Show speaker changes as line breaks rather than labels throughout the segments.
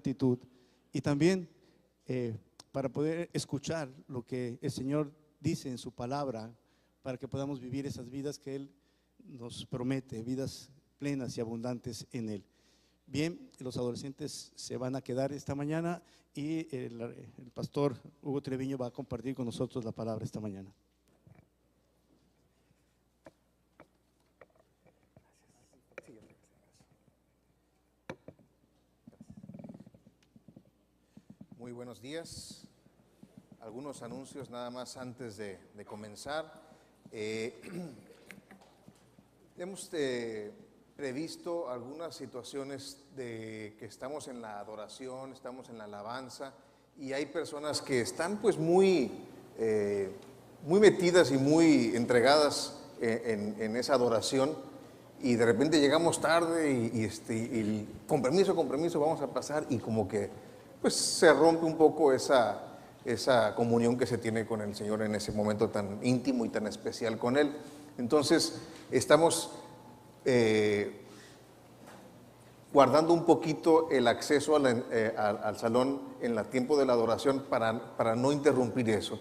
actitud y también para poder escuchar lo que el Señor dice en su palabra, para que podamos vivir esas vidas que Él nos promete, vidas plenas y abundantes en Él. Bien, los adolescentes se van a quedar esta mañana y el pastor Hugo Treviño va a compartir con nosotros la palabra esta mañana.
Muy buenos días. Algunos anuncios nada más antes de comenzar. Hemos previsto algunas situaciones de que estamos en la adoración, estamos en la alabanza y hay personas que están pues muy metidas y muy entregadas en esa adoración y de repente llegamos tarde y con permiso vamos a pasar y como que pues se rompe un poco esa comunión que se tiene con el Señor en ese momento tan íntimo y tan especial con Él. Entonces, estamos guardando un poquito el acceso al salón en el tiempo de la adoración para no interrumpir eso.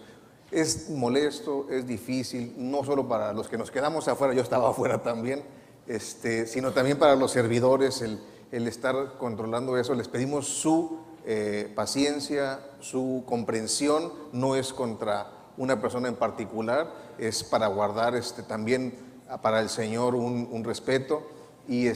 Es molesto, es difícil, no solo para los que nos quedamos afuera, yo estaba afuera también, sino también para los servidores, el estar controlando eso. Les pedimos su paciencia, su comprensión. No es contra una persona en particular, es para guardar también para el Señor un respeto y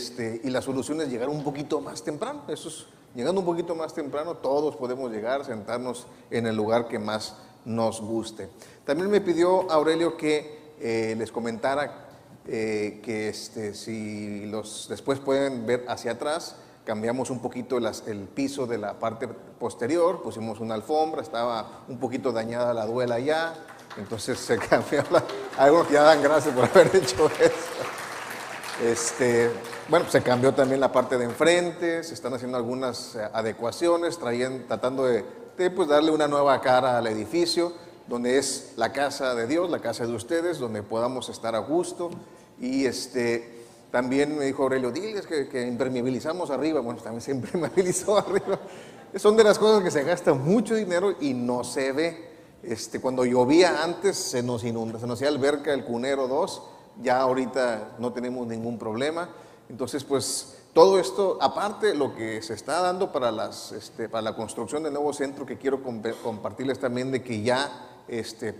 la solución es llegar un poquito más temprano. Eso es, llegando un poquito más temprano todos podemos llegar, sentarnos en el lugar que más nos guste. También me pidió Aurelio que les comentara que si después pueden ver hacia atrás, cambiamos un poquito el piso de la parte posterior, pusimos una alfombra, estaba un poquito dañada la duela ya, entonces se cambió. Algunos ya dan gracias por haber hecho eso. Bueno, se cambió también la parte de enfrente, se están haciendo algunas adecuaciones, tratando de pues darle una nueva cara al edificio, donde es la casa de Dios, la casa de ustedes, donde podamos estar a gusto. Y también me dijo Aurelio, diles que impermeabilizamos arriba. Bueno, también se impermeabilizó arriba. Son de las cosas que se gasta mucho dinero y no se ve. Cuando llovía antes se nos inunda, se nos hacía alberca el Cunero 2, ya ahorita no tenemos ningún problema. Entonces, pues todo esto, aparte lo que se está dando para la construcción del nuevo centro, que quiero compartirles también de que ya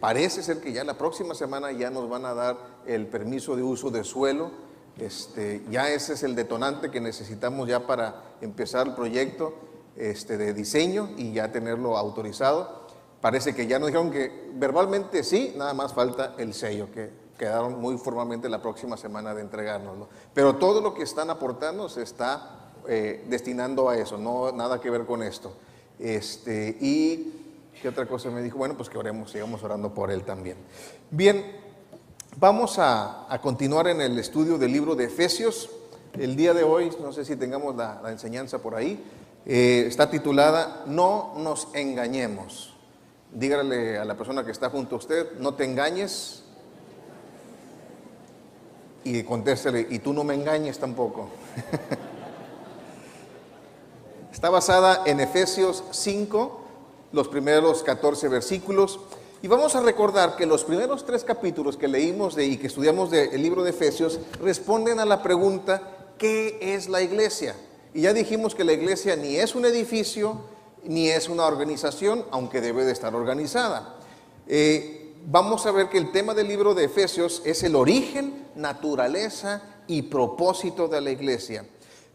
parece ser que ya la próxima semana ya nos van a dar el permiso de uso de suelo. Ya ese es el detonante que necesitamos ya para empezar el proyecto de diseño y ya tenerlo autorizado. Parece que ya nos dijeron que verbalmente sí, nada más falta el sello, que quedaron muy formalmente la próxima semana de entregárnoslo. Pero todo lo que están aportando se está destinando a eso, no nada que ver con esto. Y ¿qué otra cosa me dijo? Bueno, pues que oremos, sigamos orando por él también. Bien. Vamos a continuar en el estudio del libro de Efesios. El día de hoy, no sé si tengamos la enseñanza por ahí, está titulada No nos engañemos. Dígale a la persona que está junto a usted, no te engañes, y contéstele, y tú no me engañes tampoco. Está basada en Efesios 5, los primeros 14 versículos. Y vamos a recordar que los primeros 3 capítulos que leímos y que estudiamos del libro de Efesios responden a la pregunta, ¿qué es la iglesia? Y ya dijimos que la iglesia ni es un edificio, ni es una organización, aunque debe de estar organizada. Vamos a ver que el tema del libro de Efesios es el origen, naturaleza y propósito de la iglesia.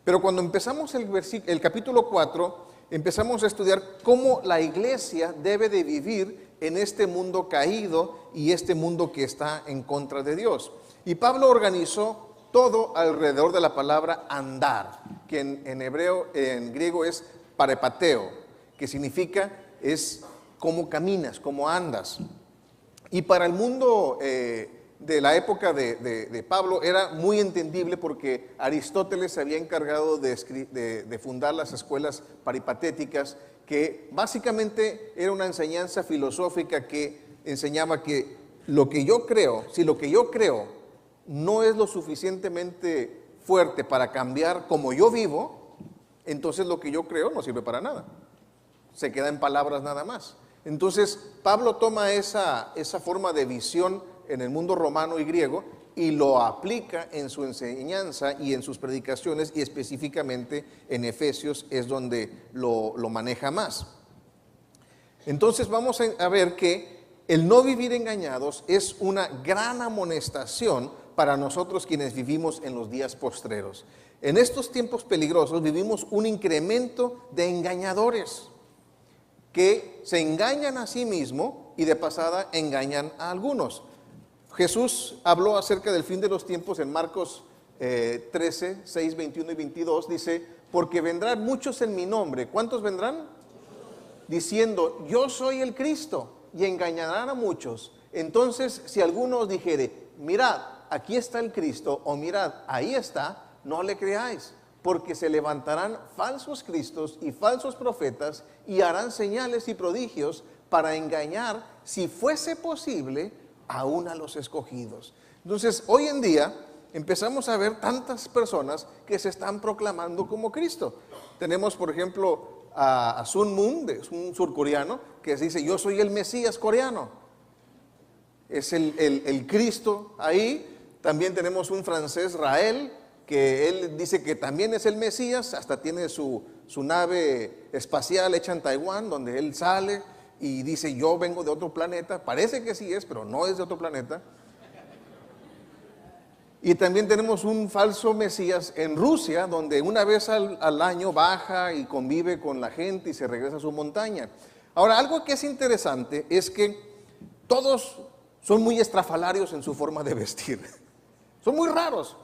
Pero cuando empezamos el capítulo 4, empezamos a estudiar cómo la iglesia debe de vivir en este mundo caído y este mundo que está en contra de Dios. Y Pablo organizó todo alrededor de la palabra andar, que en hebreo, en griego es parepateo, que significa es cómo caminas, cómo andas. Y para el mundo de la época de Pablo era muy entendible porque Aristóteles se había encargado de fundar las escuelas peripatéticas, que básicamente era una enseñanza filosófica que enseñaba que lo que yo creo, si lo que yo creo no es lo suficientemente fuerte para cambiar como yo vivo, entonces lo que yo creo no sirve para nada. Se queda en palabras nada más. Entonces, Pablo toma esa forma de visión en el mundo romano y griego y lo aplica en su enseñanza y en sus predicaciones, y específicamente en Efesios es donde lo maneja más. Entonces vamos a ver que el no vivir engañados es una gran amonestación para nosotros quienes vivimos en los días postreros. En estos tiempos peligrosos vivimos un incremento de engañadores que se engañan a sí mismos y de pasada engañan a algunos. Jesús habló acerca del fin de los tiempos en Marcos 13, 6, 21 y 22. Dice, porque vendrán muchos en mi nombre. ¿Cuántos vendrán? Diciendo, yo soy el Cristo, y engañarán a muchos. Entonces, si alguno os dijere, mirad, aquí está el Cristo, o mirad, ahí está, no le creáis, porque se levantarán falsos cristos y falsos profetas, y harán señales y prodigios para engañar, si fuese posible, aún a los escogidos. Entonces, hoy en día empezamos a ver tantas personas que se están proclamando como Cristo. Tenemos, por ejemplo, a Sun Moon, un surcoreano, que dice, yo soy el Mesías coreano. Es el Cristo ahí. También tenemos un francés, Rael, que él dice que también es el Mesías, hasta tiene su nave espacial hecha en Taiwán, donde él sale y dice, yo vengo de otro planeta. Parece que sí es, pero no es de otro planeta. Y también tenemos un falso Mesías en Rusia, donde una vez al año baja y convive con la gente y se regresa a su montaña. Ahora, algo que es interesante es que todos son muy estrafalarios en su forma de vestir. Son muy raros.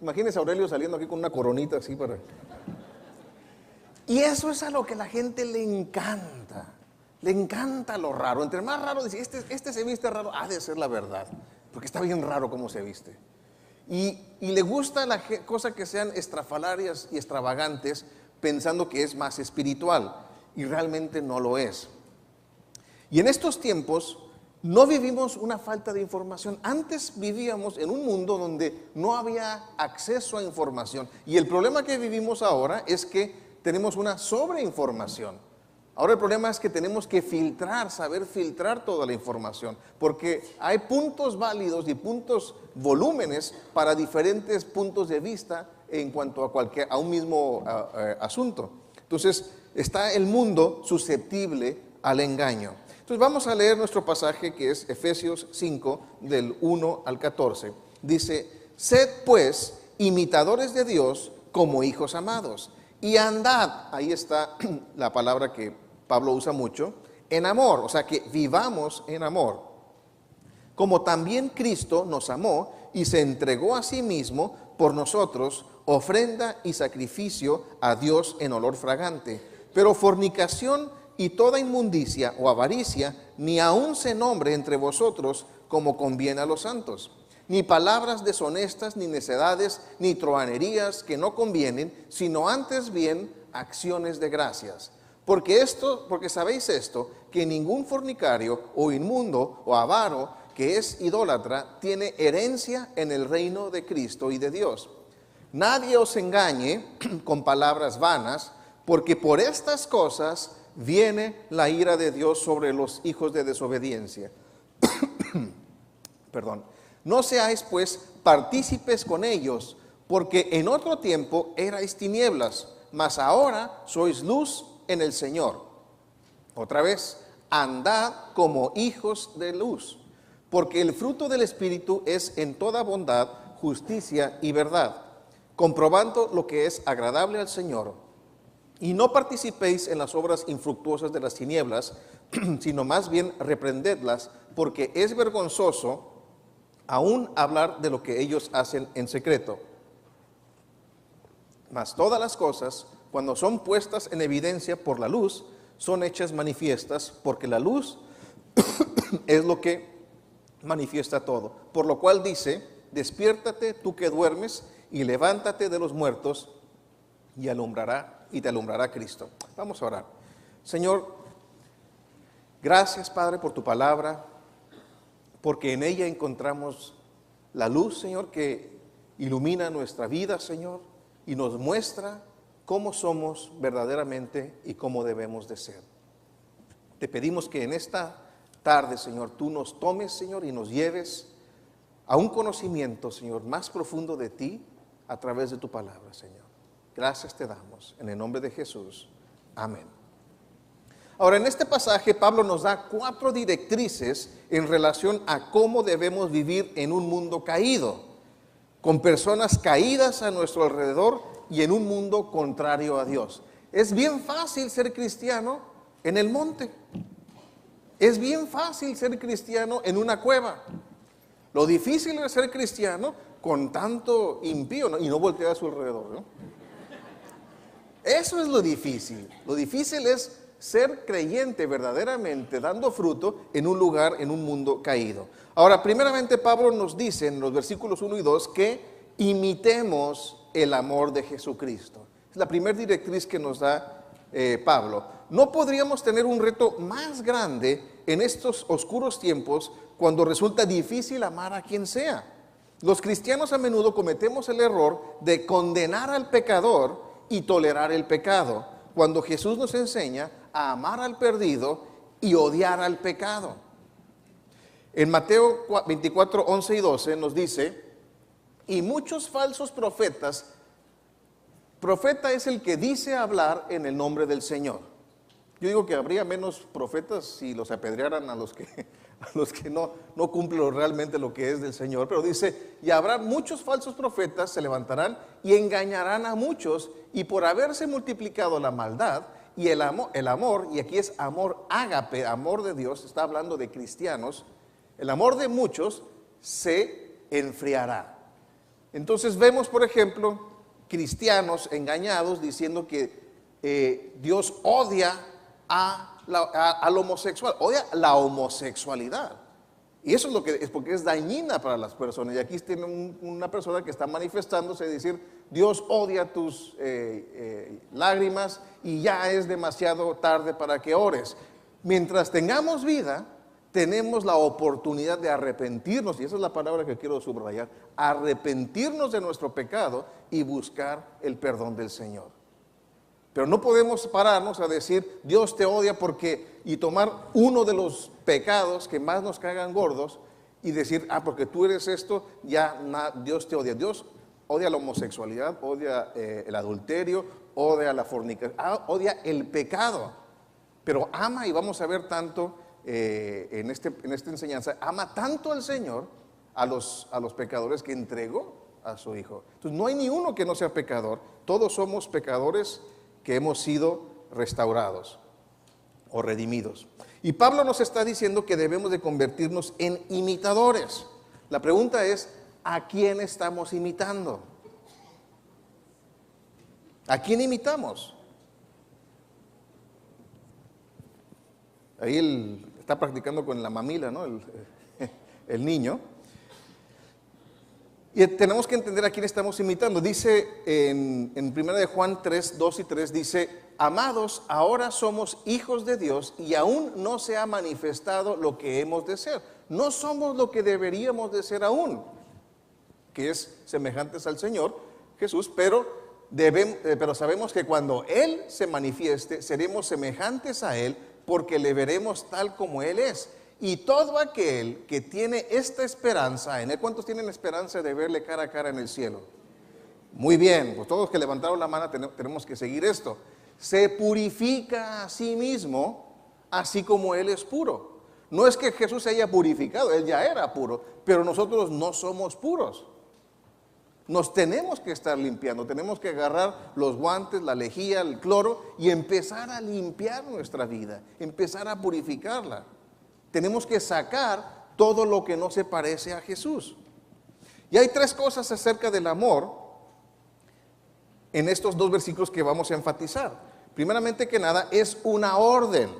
Imagínense a Aurelio saliendo aquí con una coronita así para... Y eso es a lo que la gente le encanta. Le encanta lo raro. Entre más raro, dice, este se viste raro, ha de ser la verdad. Porque está bien raro cómo se viste. Y le gusta la cosa que sean estrafalarias y extravagantes, pensando que es más espiritual. Y realmente no lo es. Y en estos tiempos no vivimos una falta de información. Antes vivíamos en un mundo donde no había acceso a información. Y el problema que vivimos ahora es que tenemos una sobreinformación. Ahora el problema es que tenemos que filtrar, saber filtrar toda la información, porque hay puntos válidos y volúmenes para diferentes puntos de vista en cuanto a un mismo asunto. Entonces, está el mundo susceptible al engaño. Entonces, vamos a leer nuestro pasaje que es Efesios 5, del 1 al 14. Dice, sed pues imitadores de Dios como hijos amados, y andad, ahí está la palabra que Pablo usa mucho, en amor, o sea que vivamos en amor, como también Cristo nos amó y se entregó a sí mismo por nosotros, ofrenda y sacrificio a Dios en olor fragante. Pero fornicación y toda inmundicia o avaricia ni aun se nombre entre vosotros como conviene a los santos, ni palabras deshonestas, ni necedades, ni truhanerías que no convienen, sino antes bien acciones de gracias. Porque sabéis esto, que ningún fornicario o inmundo o avaro que es idólatra tiene herencia en el reino de Cristo y de Dios. Nadie os engañe con palabras vanas, porque por estas cosas viene la ira de Dios sobre los hijos de desobediencia. Perdón. No seáis pues partícipes con ellos, porque en otro tiempo erais tinieblas, mas ahora sois luz en el Señor. Otra vez, andad como hijos de luz, porque el fruto del Espíritu es en toda bondad, justicia y verdad, comprobando lo que es agradable al Señor. Y no participéis en las obras infructuosas de las tinieblas, sino más bien reprendedlas, porque es vergonzoso aún hablar de lo que ellos hacen en secreto. Mas todas las cosas, cuando son puestas en evidencia por la luz, son hechas manifiestas, porque la luz es lo que manifiesta todo. Por lo cual dice, despiértate tú que duermes, y levántate de los muertos, y te alumbrará Cristo. Vamos a orar. Señor, gracias, Padre, por tu palabra, porque en ella encontramos la luz, Señor, que ilumina nuestra vida, Señor, y nos muestra cómo somos verdaderamente y cómo debemos de ser. Te pedimos que en esta tarde, Señor, tú nos tomes, Señor, y nos lleves a un conocimiento, Señor, más profundo de ti a través de tu palabra, Señor. Gracias te damos, en el nombre de Jesús. Amén. Ahora, en este pasaje, Pablo nos da 4 directrices en relación a cómo debemos vivir en un mundo caído, con personas caídas a nuestro alrededor y en un mundo contrario a Dios. Es bien fácil ser cristiano en el monte. Es bien fácil ser cristiano en una cueva. Lo difícil es ser cristiano con tanto impío, ¿no? Y no voltear a su alrededor, ¿no? Eso es lo difícil. Lo difícil es ser creyente verdaderamente, dando fruto en un lugar, en un mundo caído. Ahora, primeramente Pablo nos dice en los versículos 1 y 2 que imitemos el amor de Jesucristo. Es la primera directriz que nos da Pablo. No podríamos tener un reto más grande en estos oscuros tiempos cuando resulta difícil amar a quien sea. Los cristianos a menudo cometemos el error de condenar al pecador y tolerar el pecado, cuando Jesús nos enseña a amar al perdido y odiar al pecado. En Mateo 24, 11 y 12 nos dice: y muchos falsos profeta es el que dice hablar en el nombre del Señor. Yo digo que habría menos profetas si los apedrearan a los que no cumplen realmente lo que es del Señor. Pero dice, y habrá muchos falsos profetas, se levantarán y engañarán a muchos, y por haberse multiplicado la maldad y el amor, y aquí es amor ágape, amor de Dios, está hablando de cristianos, el amor de muchos se enfriará. Entonces vemos, por ejemplo, cristianos engañados diciendo que Dios odia al homosexual, odia la homosexualidad. Y eso es lo que es, porque es dañina para las personas. Y aquí tiene una persona que está manifestándose y decir, Dios odia tus lágrimas y ya es demasiado tarde para que ores. Mientras tengamos vida, tenemos la oportunidad de arrepentirnos, y esa es la palabra que quiero subrayar, arrepentirnos de nuestro pecado y buscar el perdón del Señor. Pero no podemos pararnos a decir, Dios te odia y tomar uno de los pecados que más nos cagan gordos y decir, porque tú eres esto, Dios te odia. Dios odia la homosexualidad, odia el adulterio, odia la fornicación, odia el pecado. Pero ama, y vamos a ver tanto en esta enseñanza, ama tanto al Señor a los pecadores que entregó a su Hijo. Entonces no hay ni uno que no sea pecador, todos somos pecadores que hemos sido restaurados o redimidos. Y Pablo nos está diciendo que debemos de convertirnos en imitadores. La pregunta es, ¿a quién estamos imitando? ¿A quién imitamos? Ahí está practicando con la mamila, ¿no? El niño. Y tenemos que entender a quién estamos imitando. Dice en 1 de Juan 3, 2 y 3, dice, amados, ahora somos hijos de Dios y aún no se ha manifestado lo que hemos de ser. No somos lo que deberíamos de ser aún, que es semejantes al Señor Jesús, pero sabemos que cuando Él se manifieste, seremos semejantes a Él, porque le veremos tal como Él es. Y todo aquel que tiene esta esperanza en Él, ¿cuántos tienen esperanza de verle cara a cara en el cielo? Muy bien, pues todos los que levantaron la mano tenemos que seguir esto. Se purifica a sí mismo, así como Él es puro. No es que Jesús se haya purificado, Él ya era puro, pero nosotros no somos puros. Nos tenemos que estar limpiando, tenemos que agarrar los guantes, la lejía, el cloro y empezar a limpiar nuestra vida, empezar a purificarla. Tenemos que sacar todo lo que no se parece a Jesús. Y hay 3 cosas acerca del amor en estos 2 versículos que vamos a enfatizar. Primeramente que nada, es una orden,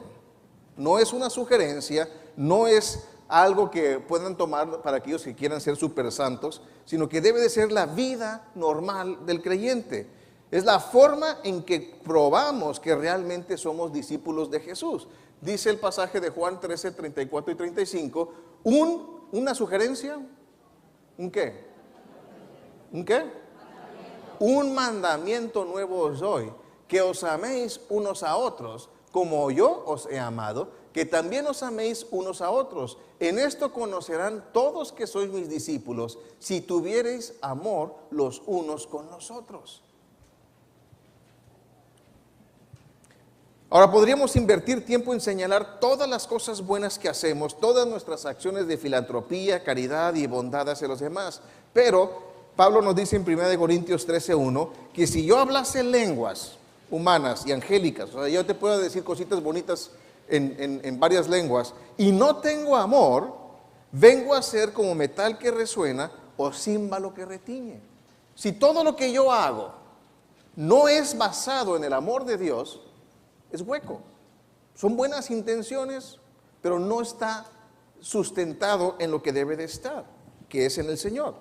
no es una sugerencia, no es algo que puedan tomar para aquellos que quieran ser super santos, sino que debe de ser la vida normal del creyente. Es la forma en que probamos que realmente somos discípulos de Jesús. Dice el pasaje de Juan 13, 34 y 35, una sugerencia, ¿un qué? ¿Un qué? un mandamiento nuevo os doy, que os améis unos a otros, como yo os he amado, que también os améis unos a otros. En esto conocerán todos que sois mis discípulos, si tuviereis amor los unos con los otros. Ahora podríamos invertir tiempo en señalar todas las cosas buenas que hacemos, todas nuestras acciones de filantropía, caridad y bondad hacia los demás. Pero Pablo nos dice en 1 Corintios 13:1 que si yo hablase lenguas humanas y angélicas, o sea, yo te puedo decir cositas bonitas en varias lenguas, y no tengo amor, vengo a ser como metal que resuena o címbalo que retiñe. Si todo lo que yo hago no es basado en el amor de Dios, es hueco. Son buenas intenciones, pero no está sustentado en lo que debe de estar, que es en el Señor.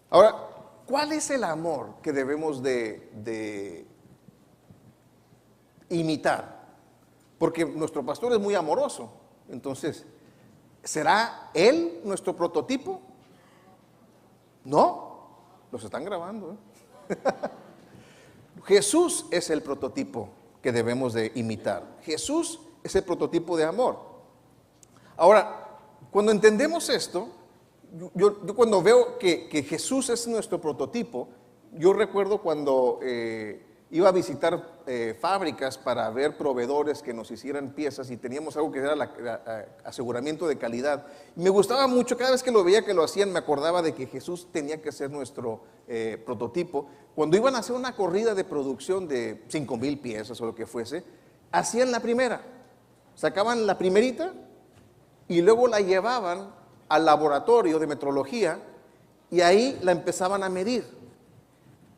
Ahora, ¿cuál es el amor que debemos de imitar? Porque nuestro pastor es muy amoroso. Entonces, ¿será él nuestro prototipo? No, los están grabando, Jesús es el prototipo que debemos de imitar. Jesús es el prototipo de amor. Ahora, cuando entendemos esto, yo cuando veo que Jesús es nuestro prototipo, yo recuerdo cuando iba a visitar fábricas para ver proveedores que nos hicieran piezas y teníamos algo que era aseguramiento de calidad. Y me gustaba mucho, cada vez que lo veía que lo hacían, me acordaba de que Jesús tenía que ser nuestro prototipo. Cuando iban a hacer una corrida de producción de 5,000 piezas o lo que fuese, hacían la primera, sacaban la primerita y luego la llevaban al laboratorio de metrología y ahí la empezaban a medir.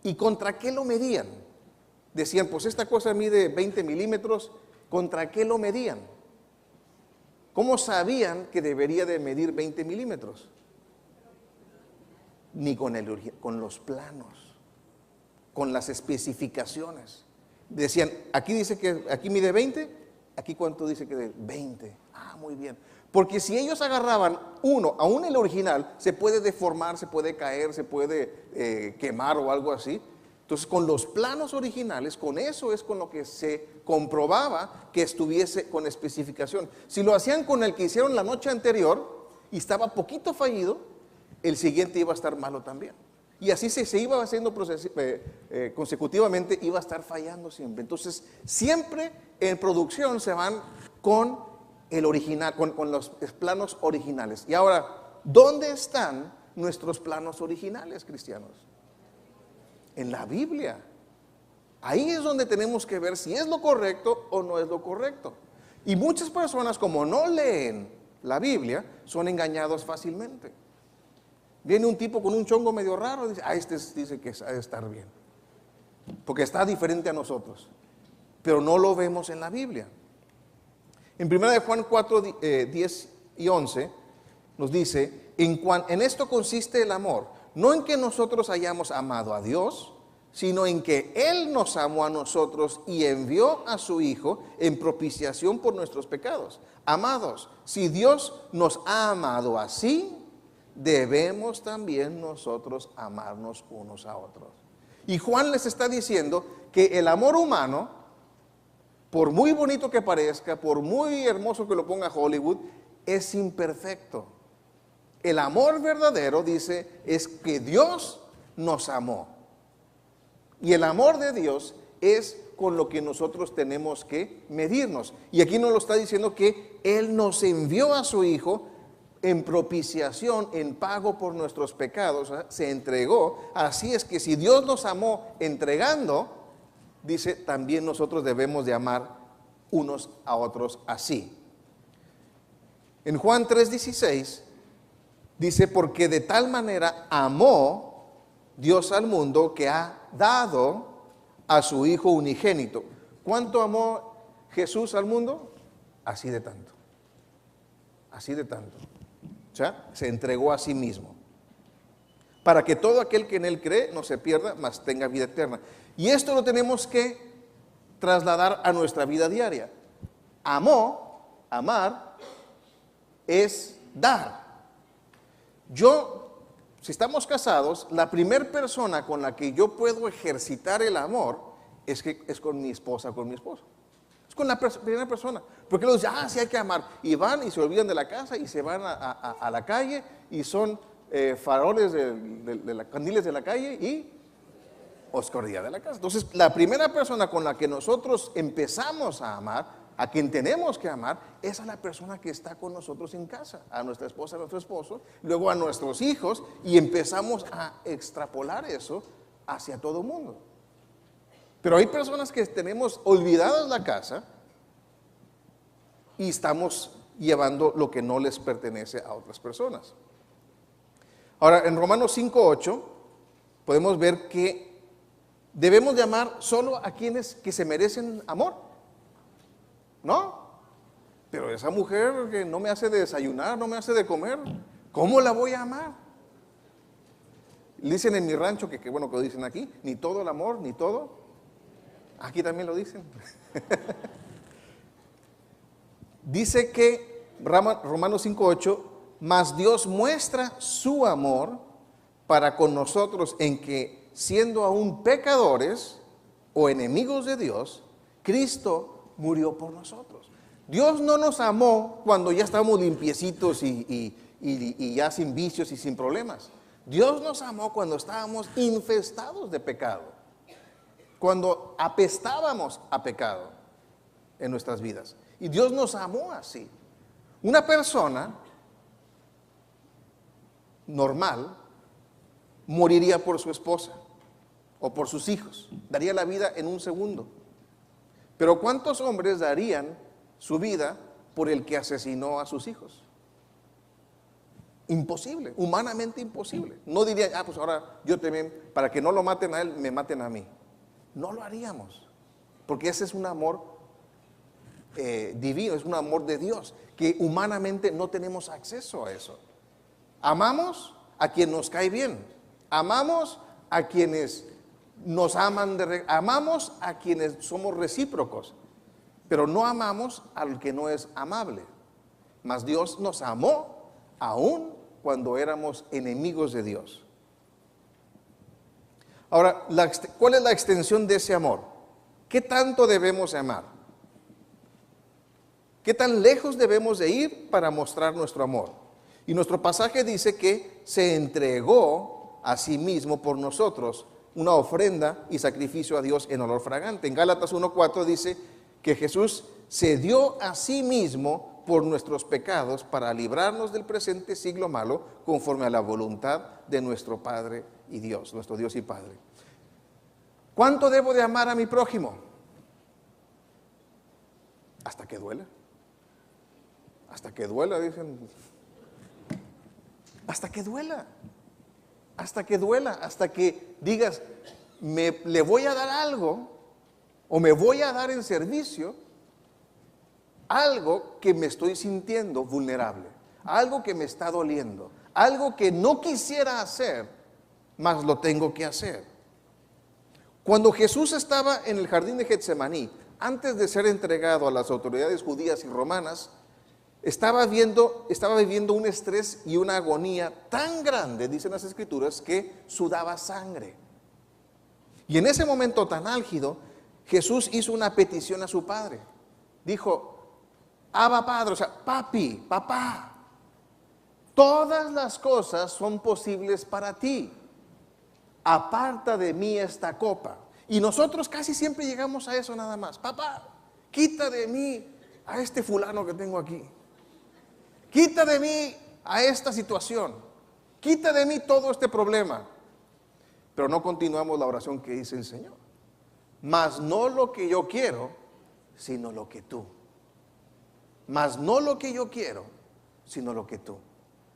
¿Y contra qué lo medían? Decían, pues esta cosa mide 20 milímetros, ¿contra qué lo medían? ¿Cómo sabían que debería de medir 20 milímetros? Ni con los planos, con las especificaciones. Decían, aquí dice que aquí mide 20, aquí cuánto dice que de 20. Ah, muy bien. Porque si ellos agarraban uno, aún el original, se puede deformar, se puede caer, se puede quemar o algo así. Entonces, con los planos originales, con eso es con lo que se comprobaba que estuviese con especificación. Si lo hacían con el que hicieron la noche anterior y estaba poquito fallido, el siguiente iba a estar malo también. Y así se iba haciendo consecutivamente, iba a estar fallando siempre. Entonces, siempre en producción se van con el original, con los planos originales. Y ahora, ¿dónde están nuestros planos originales, cristianos? En la Biblia. Ahí es donde tenemos que ver si es lo correcto o no es lo correcto. Y muchas personas, como no leen la Biblia, son engañados fácilmente. Viene un tipo con un chongo medio raro y dice, este dice que ha de estar bien, porque está diferente a nosotros, pero no lo vemos en la Biblia. En 1 Juan 4, 10 y 11 nos dice, en esto consiste el amor, no en que nosotros hayamos amado a Dios, sino en que Él nos amó a nosotros y envió a su Hijo en propiciación por nuestros pecados. Amados, si Dios nos ha amado así, debemos también nosotros amarnos unos a otros. Y Juan les está diciendo que el amor humano, por muy bonito que parezca, por muy hermoso que lo ponga Hollywood, es imperfecto. El amor verdadero, dice, es que Dios nos amó. Y el amor de Dios es con lo que nosotros tenemos que medirnos. Y aquí nos lo está diciendo que Él nos envió a su Hijo en propiciación, en pago por nuestros pecados, se entregó. Así es que si Dios nos amó entregando, dice, también nosotros debemos de amar unos a otros así. En Juan 3:16 dice, porque de tal manera amó Dios al mundo que ha dado a su Hijo unigénito. ¿Cuánto amó Jesús al mundo? Así de tanto. Así de tanto. O sea, se entregó a sí mismo. Para que todo aquel que en Él cree no se pierda, mas tenga vida eterna. Y esto lo tenemos que trasladar a nuestra vida diaria. Amar, es dar. Yo si estamos casados, la primera persona con la que yo puedo ejercitar el amor es con mi esposa, con mi esposo. Es con la primera persona. Porque luego dicen, sí hay que amar. Y van y se olvidan de la casa y se van a la calle y son faroles candiles de la calle y oscuridad de la casa. Entonces, la primera persona con la que nosotros empezamos a amar, a quien tenemos que amar, es a la persona que está con nosotros en casa, a nuestra esposa, a nuestro esposo, luego a nuestros hijos, y empezamos a extrapolar eso hacia todo el mundo. Pero hay personas que tenemos olvidadas la casa y estamos llevando lo que no les pertenece a otras personas. Ahora, en Romanos 5:8 podemos ver que debemos de amar solo a quienes que se merecen amor, ¿no? Pero esa mujer que no me hace de desayunar, no me hace de comer, ¿cómo la voy a amar? Dicen en mi rancho que bueno que lo dicen aquí, ni todo el amor, ni todo. Aquí también lo dicen. Dice que Romanos 5:8, mas Dios muestra su amor para con nosotros en que, siendo aún pecadores o enemigos de Dios, Cristo murió por nosotros. Dios no nos amó cuando ya estábamos limpiecitos y ya sin vicios y sin problemas. Dios nos amó cuando estábamos infestados de pecado, cuando apestábamos a pecado en nuestras vidas. Y Dios nos amó así. Una persona normal moriría por su esposa o por sus hijos, daría la vida en un segundo. Pero ¿cuántos hombres darían su vida por el que asesinó a sus hijos? Imposible, humanamente imposible. No dirían, pues ahora yo también, para que no lo maten a él, me maten a mí. No lo haríamos, porque ese es un amor divino, es un amor de Dios, que humanamente no tenemos acceso a eso. Amamos a quien nos cae bien, amamos a quienes nos aman, amamos a quienes somos recíprocos, pero no amamos al que no es amable. Mas Dios nos amó aún cuando éramos enemigos de Dios. Ahora, ¿cuál es la extensión de ese amor? ¿Qué tanto debemos amar? ¿Qué tan lejos debemos de ir para mostrar nuestro amor? Y nuestro pasaje dice que se entregó a sí mismo por nosotros, una ofrenda y sacrificio a Dios en olor fragante. En Gálatas 1:4 dice que Jesús se dio a sí mismo por nuestros pecados para librarnos del presente siglo malo, conforme a la voluntad de nuestro Padre y Dios, nuestro Dios y Padre. ¿Cuánto debo de amar a mi prójimo? Hasta que duela. Hasta que duela, dicen. Hasta que duela. Hasta que duela, hasta que digas, le voy a dar algo, o me voy a dar en servicio, algo que me estoy sintiendo vulnerable, algo que me está doliendo, algo que no quisiera hacer, mas lo tengo que hacer. Cuando Jesús estaba en el jardín de Getsemaní, antes de ser entregado a las autoridades judías y romanas, estaba viviendo un estrés y una agonía tan grande, dicen las Escrituras, que sudaba sangre. Y en ese momento tan álgido, Jesús hizo una petición a su Padre. Dijo, Abba Padre, o sea, papi, papá, todas las cosas son posibles para ti. Aparta de mí esta copa. Y nosotros casi siempre llegamos a eso nada más. Papá, quita de mí a este fulano que tengo aquí. Quita de mí a esta situación. Quita de mí todo este problema. Pero no continuamos la oración que dice el Señor. Mas no lo que yo quiero, sino lo que tú. Mas no lo que yo quiero, sino lo que tú.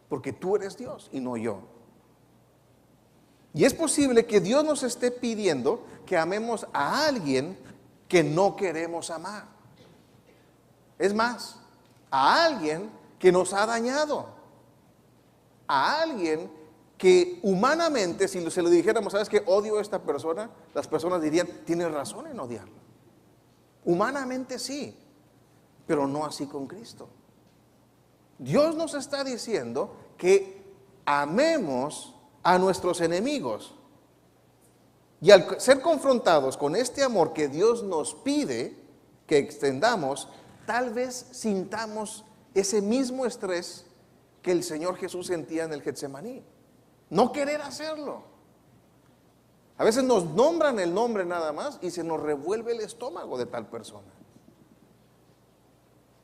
Porque tú eres Dios y no yo. Y es posible que Dios nos esté pidiendo que amemos a alguien que no queremos amar. Es más, a alguien que nos ha dañado. A alguien que humanamente, si se lo dijéramos, ¿sabes qué? Odio a esta persona, las personas dirían, tienes razón en odiarlo. Humanamente sí, pero no así con Cristo. Dios nos está diciendo que amemos a nuestros enemigos. Y al ser confrontados con este amor que Dios nos pide que extendamos, tal vez sintamos ese mismo estrés que el Señor Jesús sentía en el Getsemaní. No querer hacerlo. A veces nos nombran el nombre nada más y se nos revuelve el estómago de tal persona.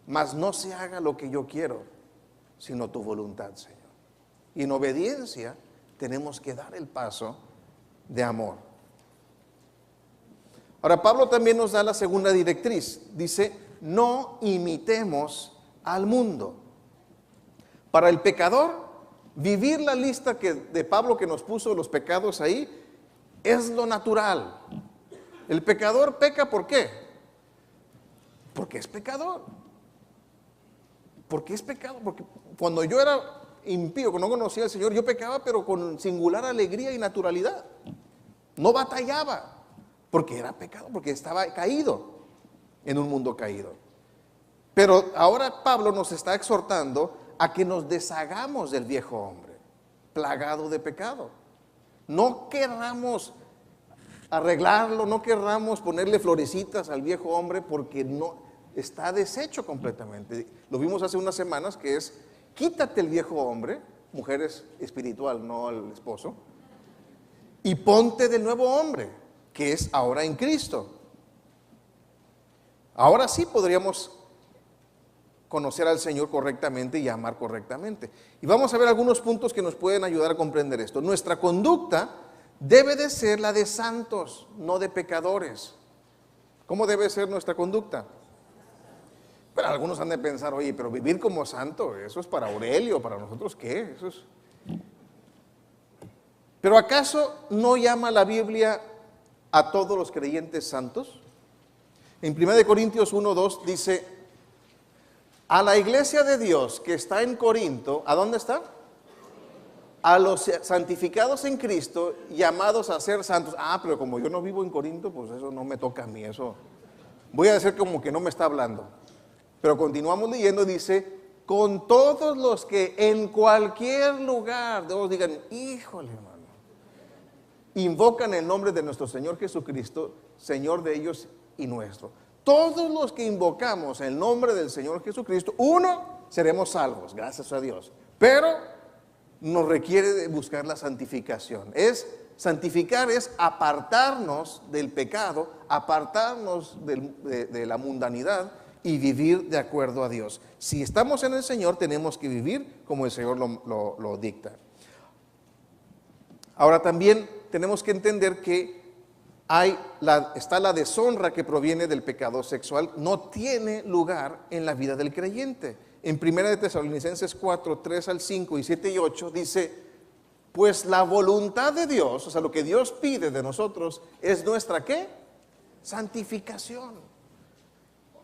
Mas no se haga lo que yo quiero, sino tu voluntad, Señor. Y en obediencia tenemos que dar el paso de amor. Ahora, Pablo también nos da la segunda directriz. Dice, no imitemos al mundo. Para el pecador, vivir la lista de Pablo que nos puso los pecados ahí, es lo natural. El pecador peca, ¿por qué? Porque es pecador. ¿Por qué es pecado? Porque cuando yo era impío, cuando no conocía al Señor, yo pecaba, pero con singular alegría y naturalidad. No batallaba, porque era pecado, porque estaba caído en un mundo caído. Pero ahora Pablo nos está exhortando a que nos deshagamos del viejo hombre, plagado de pecado. No querramos arreglarlo, no querramos ponerle florecitas al viejo hombre, porque no está deshecho completamente. Lo vimos hace unas semanas, que es, quítate el viejo hombre, mujer es espiritual, no el esposo, y ponte del nuevo hombre, que es ahora en Cristo. Ahora sí podríamos conocer al Señor correctamente y amar correctamente. Y vamos a ver algunos puntos que nos pueden ayudar a comprender esto. Nuestra conducta debe de ser la de santos, no de pecadores. ¿Cómo debe ser nuestra conducta? Pero algunos han de pensar, oye, pero vivir como santo, eso es para Aurelio, ¿para nosotros qué? Eso es... ¿Pero acaso no llama la Biblia a todos los creyentes santos? En 1 Corintios 1:2 dice, a la iglesia de Dios que está en Corinto, ¿a dónde está? A los santificados en Cristo, llamados a ser santos. Ah, pero como yo no vivo en Corinto, pues eso no me toca a mí, eso. Voy a decir como que no me está hablando. Pero continuamos leyendo, dice, con todos los que en cualquier lugar, todos digan, híjole, hermano, invocan el nombre de nuestro Señor Jesucristo, Señor de ellos y nuestro. Todos los que invocamos el nombre del Señor Jesucristo, uno, seremos salvos, gracias a Dios. Pero nos requiere de buscar la santificación. Santificar es apartarnos del pecado, apartarnos de la mundanidad y vivir de acuerdo a Dios. Si estamos en el Señor, tenemos que vivir como el Señor lo dicta. Ahora también tenemos que entender que está la deshonra que proviene del pecado sexual, no tiene lugar en la vida del creyente. En 1 Tesalonicenses 4, 3 al 5 y 7 y 8 dice, pues la voluntad de Dios, o sea, lo que Dios pide de nosotros, es nuestra ¿qué? Santificación.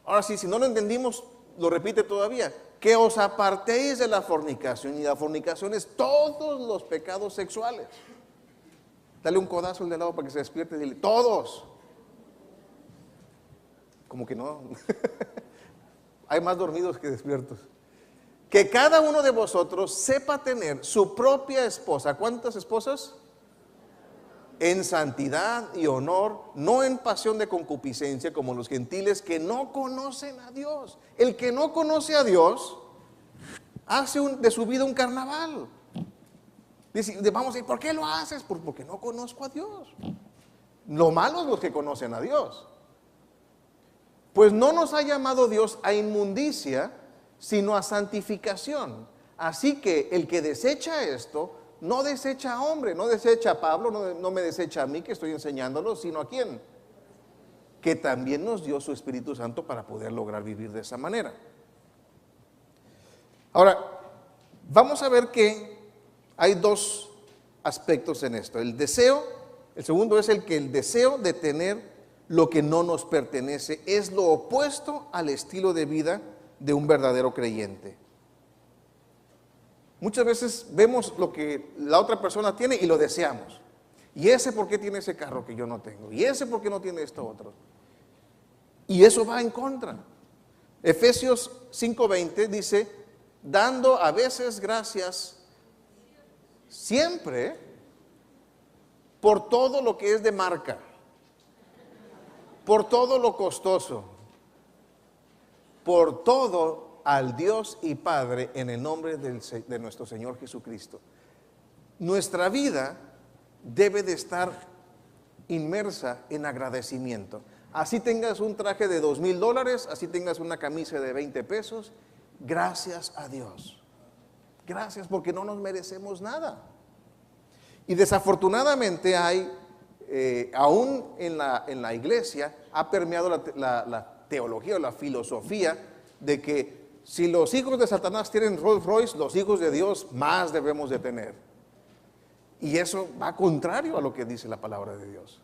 Ahora sí, si no lo entendimos, lo repite todavía, que os apartéis de la fornicación, y la fornicación es todos los pecados sexuales. Dale un codazo al de lado para que se despierte y dile, todos. Como que no. Hay más dormidos que despiertos. Que cada uno de vosotros sepa tener su propia esposa. ¿Cuántas esposas? En santidad y honor, no en pasión de concupiscencia como los gentiles que no conocen a Dios. El que no conoce a Dios hace de su vida un carnaval. Dice, vamos a decir, ¿por qué lo haces? Porque no conozco a Dios. Lo malo es los que conocen a Dios. Pues no nos ha llamado Dios a inmundicia, sino a santificación. Así que el que desecha esto, no desecha a hombre, no desecha a Pablo, no me desecha a mí que estoy enseñándolo, sino a quién. Que también nos dio su Espíritu Santo para poder lograr vivir de esa manera. Ahora, vamos a ver que hay dos aspectos en esto. El deseo, el segundo es el deseo de tener lo que no nos pertenece es lo opuesto al estilo de vida de un verdadero creyente. Muchas veces vemos lo que la otra persona tiene y lo deseamos. ¿Y ese por qué tiene ese carro que yo no tengo? ¿Y ese por qué no tiene esto otro? Y eso va en contra. Efesios 5:20 dice, dando a veces gracias siempre por todo lo que es de marca, por todo lo costoso, por todo al Dios y Padre en el nombre de nuestro Señor Jesucristo. Nuestra vida debe de estar inmersa en agradecimiento. Así tengas un traje de $2,000, así tengas una camisa de 20 pesos, gracias a Dios. Gracias, porque no nos merecemos nada. Y desafortunadamente hay, aún en la iglesia, ha permeado la teología o la filosofía de que si los hijos de Satanás tienen Rolls Royce, los hijos de Dios más debemos de tener. Y eso va contrario a lo que dice la palabra de Dios.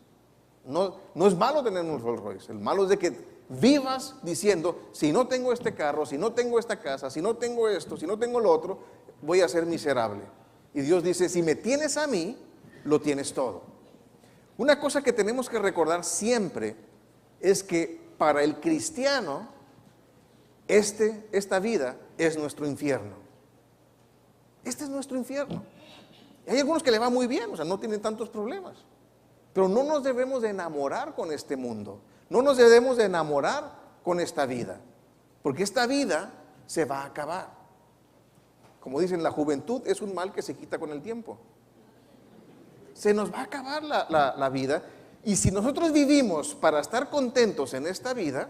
No es malo tener un Rolls Royce, el malo es de que vivas diciendo, si no tengo este carro, si no tengo esta casa, si no tengo esto, si no tengo lo otro, voy a ser miserable. Y Dios dice, si me tienes a mí, lo tienes todo. Una cosa que tenemos que recordar siempre es que para el cristiano, esta vida es nuestro infierno. Este es nuestro infierno. Hay algunos que le va muy bien, o sea, no tienen tantos problemas. Pero no nos debemos de enamorar con este mundo. No nos debemos de enamorar con esta vida. Porque esta vida se va a acabar. Como dicen, la juventud es un mal que se quita con el tiempo. Se nos va a acabar la vida. Y si nosotros vivimos para estar contentos en esta vida,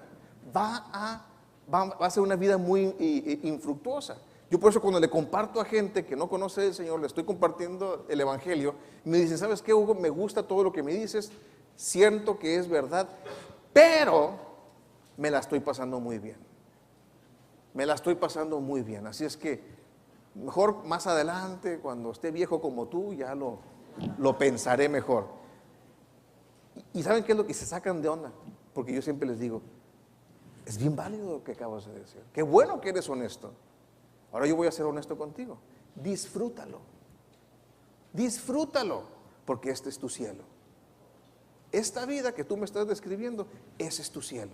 va a ser una vida muy infructuosa. Yo por eso cuando le comparto a gente que no conoce al Señor, le estoy compartiendo el Evangelio, me dicen, ¿sabes qué, Hugo? Me gusta todo lo que me dices, siento que es verdad, pero me la estoy pasando muy bien. Me la estoy pasando muy bien. Así es que mejor más adelante, cuando esté viejo como tú, ya lo pensaré mejor. ¿Y saben qué es lo que se sacan de onda? Porque yo siempre les digo, es bien válido lo que acabas de decir. Qué bueno que eres honesto. Ahora yo voy a ser honesto contigo. Disfrútalo. Disfrútalo, porque este es tu cielo. Esta vida que tú me estás describiendo, ese es tu cielo.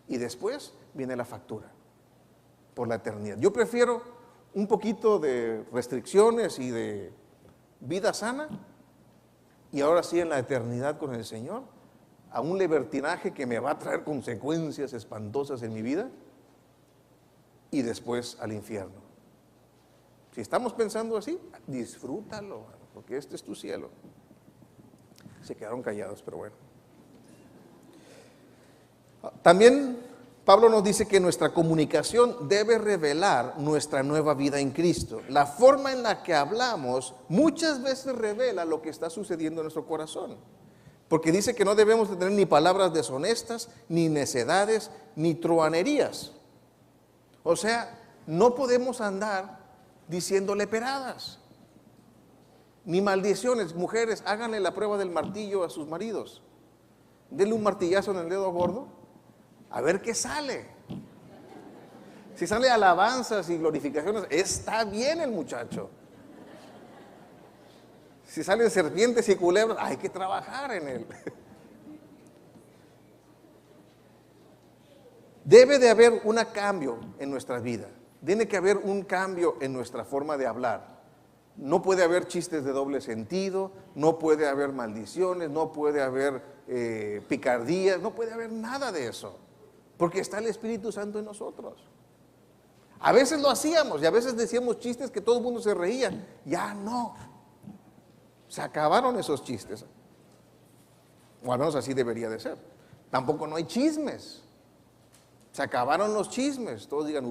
Y después viene la factura por la eternidad. Yo prefiero un poquito de restricciones y de vida sana, y ahora sí en la eternidad con el Señor, a un libertinaje que me va a traer consecuencias espantosas en mi vida, y después al infierno. Si estamos pensando así, disfrútalo, porque este es tu cielo. Se quedaron callados, pero bueno. También Pablo nos dice que nuestra comunicación debe revelar nuestra nueva vida en Cristo. La forma en la que hablamos muchas veces revela lo que está sucediendo en nuestro corazón. Porque dice que no debemos de tener ni palabras deshonestas, ni necedades, ni truanerías. O sea, no podemos andar diciendo leperadas, ni maldiciones. Mujeres, háganle la prueba del martillo a sus maridos. Denle un martillazo en el dedo gordo, a ver qué sale. Si sale alabanzas y glorificaciones, está bien el muchacho. Si salen serpientes y culebras, hay que trabajar en él. Debe de haber un cambio en nuestra vida. Tiene que haber un cambio en nuestra forma de hablar. No puede haber chistes de doble sentido, no puede haber maldiciones, no puede haber picardías, no puede haber nada de eso, porque está el Espíritu Santo en nosotros. A veces lo hacíamos y a veces decíamos chistes que todo el mundo se reía. Ya no. Se acabaron esos chistes. O al menos así debería de ser. Tampoco no hay chismes. Se acabaron los chismes. Todos digan,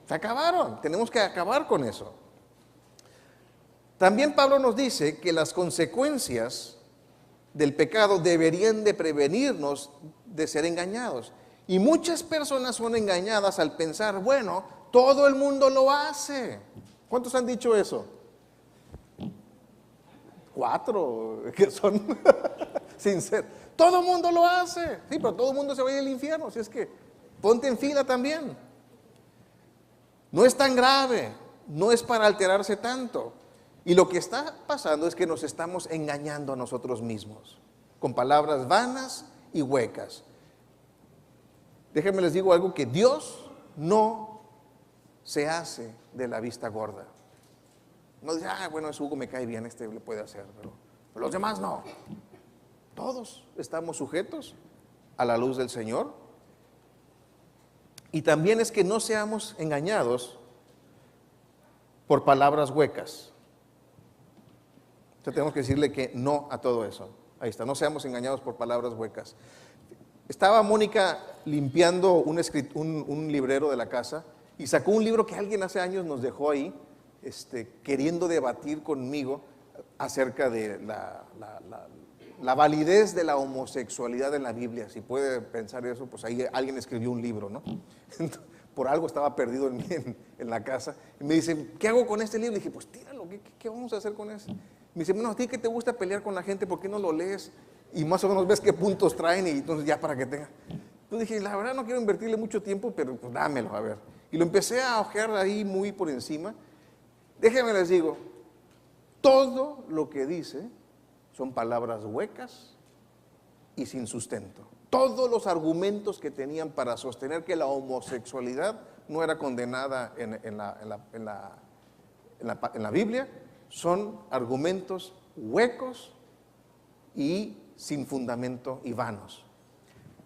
Se acabaron. Tenemos que acabar con eso. También Pablo nos dice que las consecuencias del pecado deberían de prevenirnos de ser engañados. Y muchas personas son engañadas al pensar, bueno, todo el mundo lo hace. ¿Cuántos han dicho eso? 4 que son sinceros. Todo el mundo lo hace. Sí, pero todo el mundo se va a ir al infierno. Así es que ponte en fila también. No es tan grave, no es para alterarse tanto. Y lo que está pasando es que nos estamos engañando a nosotros mismos con palabras vanas y huecas. Déjenme les digo algo, que Dios no se hace de la vista gorda. No dice, bueno, ese Hugo me cae bien, este le puede hacer, pero los demás no. Todos estamos sujetos a la luz del Señor. Y también es que no seamos engañados por palabras huecas. Entonces tenemos que decirle que no a todo eso. Ahí está, no seamos engañados por palabras huecas. Estaba Mónica limpiando un librero de la casa y sacó un libro que alguien hace años nos dejó ahí, queriendo debatir conmigo acerca de la validez de la homosexualidad en la Biblia. Si puede pensar eso, pues ahí alguien escribió un libro, ¿no? Por algo estaba perdido en la casa. Y me dice, ¿qué hago con este libro? Y dije, pues tíralo, ¿qué vamos a hacer con eso? Me dice, bueno, a ti que te gusta pelear con la gente, ¿por qué no lo lees? Y más o menos ves qué puntos traen y entonces ya para que tenga. Entonces dije, la verdad no quiero invertirle mucho tiempo, pero pues dámelo, a ver. Y lo empecé a ojear ahí muy por encima. Déjenme les digo, todo lo que dice son palabras huecas y sin sustento. Todos los argumentos que tenían para sostener que la homosexualidad no era condenada en la Biblia son argumentos huecos y sin fundamento y vanos.